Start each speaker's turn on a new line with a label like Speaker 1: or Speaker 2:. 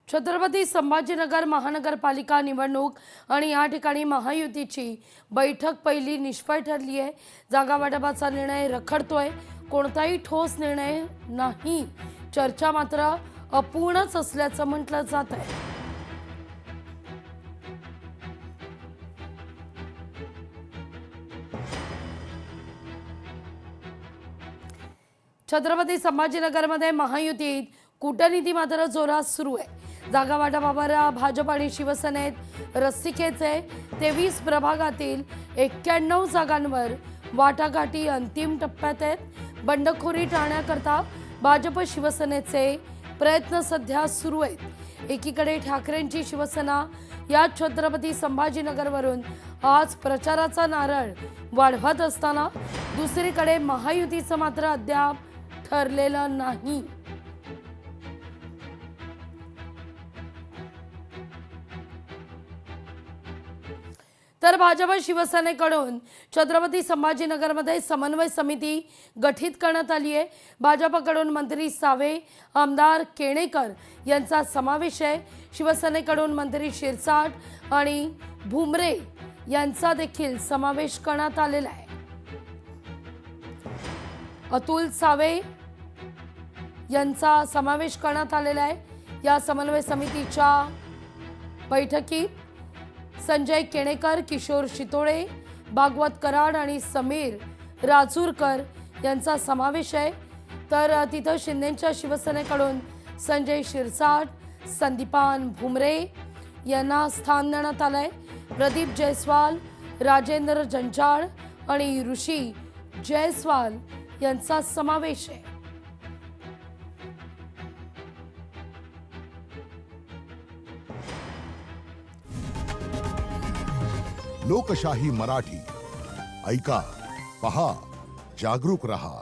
Speaker 1: छत्रपती संभाजीनगर महानगरपालिका निवडणूक आणि या ठिकाणी महायुतीची बैठक पहिली निष्फळ ठरली आहे। जागा वाटपाचा निर्णय रखडतोय, कोणताही ठोस निर्णय नाही। चर्चा मात्र अपूर्णच असल्याचं म्हटलं जात आहे। छत्रपती संभाजीनगरमध्ये महायुतीत कूटनीती मात्र जोरात सुरू आहे। जागा वाटपावर भाजप आणि शिवसेनेत रस्सीखेच आहे। 23 प्रभागातील 91 जागांवर वाटाघाटी अंतिम टप्प्यात आहेत। बंडखोरी टाळण्याकरता भाजप शिवसेनेचे प्रयत्न सध्या सुरू आहेत। एकीकडे ठाकरेंची शिवसेना या छत्रपती संभाजीनगरवरून आज प्रचाराचा नारळ वाढवत असताना दुसरीकडे महायुतीचं मात्र अद्याप ठरलेलं नाही। तर भाजप शिवसेनेकडून छत्रपती संभाजीनगरमध्ये समन्वय समिती गठीत करण्यात आली आहे। भाजपकडून मंत्री सावे, आमदार केणेकर यांचा समावेश आहे। शिवसेनेकडून मंत्री शिरसाट आणि भुमरे यांचा देखील समावेश करण्यात आलेला आहे। अतुल सावे यांचा समावेश करण्यात आलेला आहे। या समन्वय समितीच्या बैठकीत संजय केणेकर, किशोर शितोळे, भागवत कराड आणि समीर राजूरकर यांचा समावेश आहे। तर तिथं शिंदेच्या शिवसेनेकडून संजय शिरसाट, संदीपान भुमरे यांना स्थान देण्यात आलंय। प्रदीप जयस्वाल, राजेंद्र जंजाळ आणि ऋषी जयस्वाल यांचा समावेश आहे।
Speaker 2: लोकशाही मराठी ऐका, पहा, जागरूक रहा।